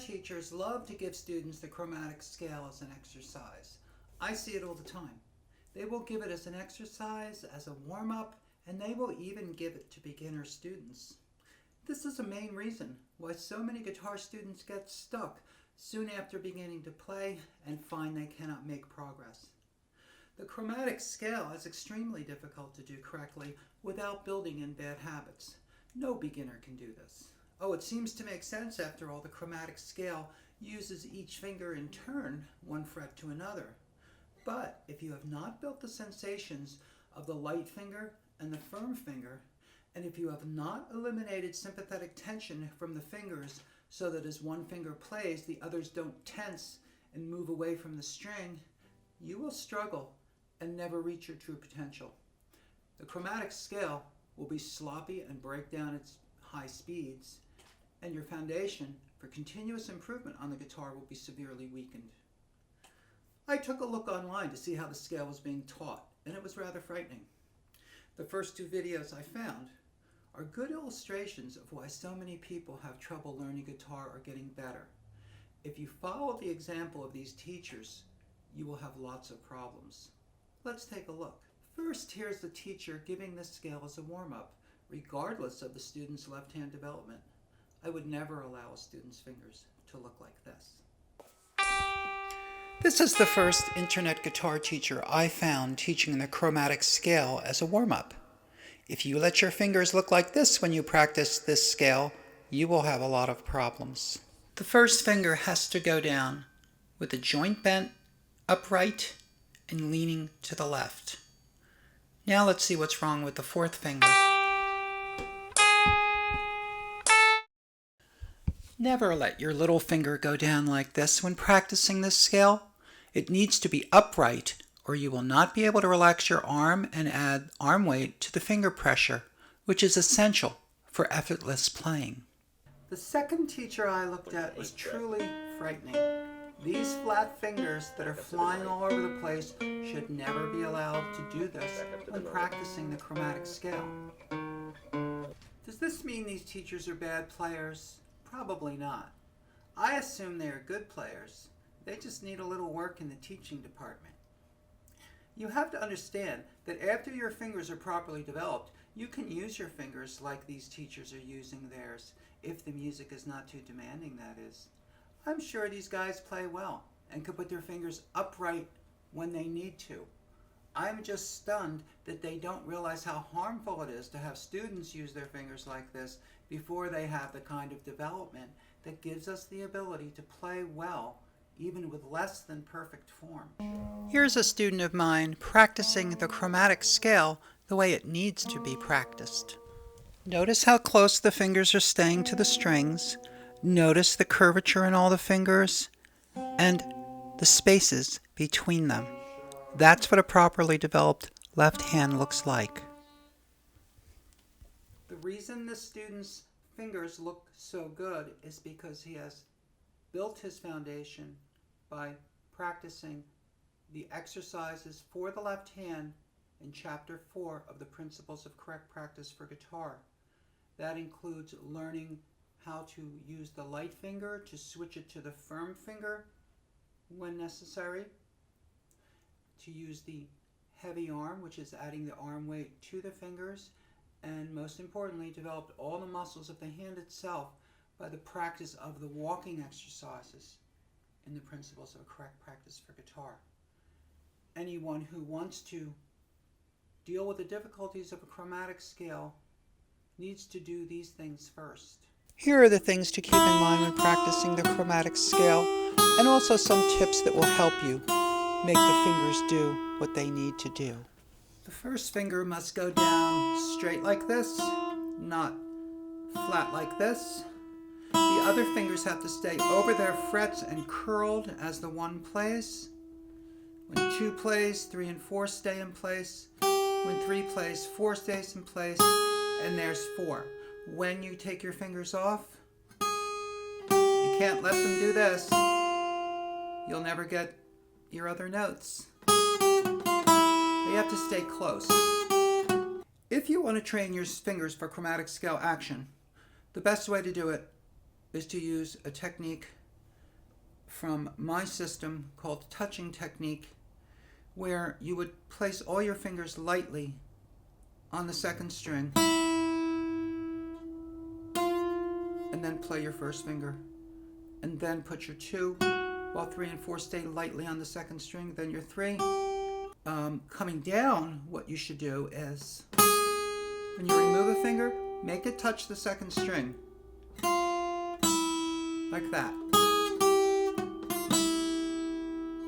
teachers love to give students the chromatic scale as an exercise. I see it all the time. They will give it as an exercise, as a warm-up, and they will even give it to beginner students. This is a main reason why so many guitar students get stuck soon after beginning to play and find they cannot make progress. The chromatic scale is extremely difficult to do correctly without building in bad habits. No beginner can do this. Oh, it seems to make sense after all. The chromatic scale uses each finger in turn, one fret to another. But if you have not built the sensations of the light finger and the firm finger, and if you have not eliminated sympathetic tension from the fingers so that as one finger plays, the others don't tense and move away from the string, you will struggle and never reach your true potential. The chromatic scale will be sloppy and break down its high speeds, and your foundation for continuous improvement on the guitar will be severely weakened. I took a look online to see how the scale was being taught, and it was rather frightening. The first two videos I found are good illustrations of why so many people have trouble learning guitar or getting better. If you follow the example of these teachers, you will have lots of problems. Let's take a look. First, here's the teacher giving the scale as a warm-up, regardless of the student's left-hand development. I would never allow a student's fingers to look like this. This is the first internet guitar teacher I found teaching the chromatic scale as a warm-up. If you let your fingers look like this when you practice this scale, you will have a lot of problems. The first finger has to go down with the joint bent, upright, and leaning to the left. Now let's see what's wrong with the fourth finger. Never let your little finger go down like this when practicing this scale. It needs to be upright, or you will not be able to relax your arm and add arm weight to the finger pressure, which is essential for effortless playing. The second teacher I looked at was truly frightening. These flat fingers that are flying all over the place should never be allowed to do this when practicing the chromatic scale. Does this mean these teachers are bad players? Probably not. I assume they are good players. They just need a little work in the teaching department. You have to understand that after your fingers are properly developed, you can use your fingers like these teachers are using theirs, if the music is not too demanding, that is. I'm sure these guys play well and can put their fingers upright when they need to. I'm just stunned that they don't realize how harmful it is to have students use their fingers like this before they have the kind of development that gives us the ability to play well even with less than perfect form. Here's a student of mine practicing the chromatic scale the way it needs to be practiced. Notice how close the fingers are staying to the strings. Notice the curvature in all the fingers and the spaces between them. That's what a properly developed left hand looks like. The reason the student's fingers look so good is because he has built his foundation by practicing the exercises for the left hand in Chapter 4 of the Principles of Correct Practice for Guitar. That includes learning how to use the light finger to switch it to the firm finger when necessary, to use the heavy arm, which is adding the arm weight to the fingers, and most importantly, developed all the muscles of the hand itself by the practice of the walking exercises in the Principles of Correct Practice for Guitar. Anyone who wants to deal with the difficulties of a chromatic scale needs to do these things first. Here are the things to keep in mind when practicing the chromatic scale, and also some tips that will help you make the fingers do what they need to do. The first finger must go down straight like this, not flat like this. The other fingers have to stay over their frets and curled as the one plays. When 2 plays, 3 and 4 stay in place. When 3 plays, 4 stays in place, and there's 4. When you take your fingers off, you can't let them do this. You'll never get your other notes. They have to stay close. If you want to train your fingers for chromatic scale action, the best way to do it is to use a technique from my system called touching technique, where you would place all your fingers lightly on the second string and then play your first finger, and then put your 2 while 3 and 4 stay lightly on the second string, then your 3. Coming down, what you should do is when you remove a finger, make it touch the second string like that.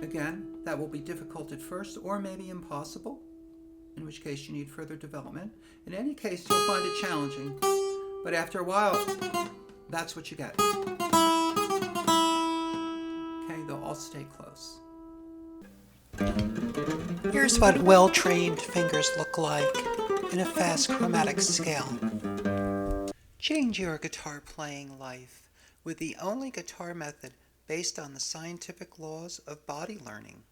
Again, that will be difficult at first, or maybe impossible, in which case you need further development. In any case, you'll find it challenging, but after a while, that's what you get. Okay, they'll all stay close. Here's what well-trained fingers look like in a fast chromatic scale. Change your guitar playing life with the only guitar method based on the scientific laws of body learning.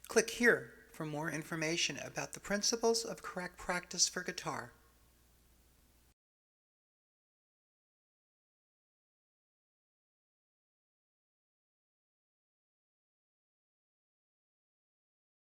Click here for more information about the principles of correct practice for guitar.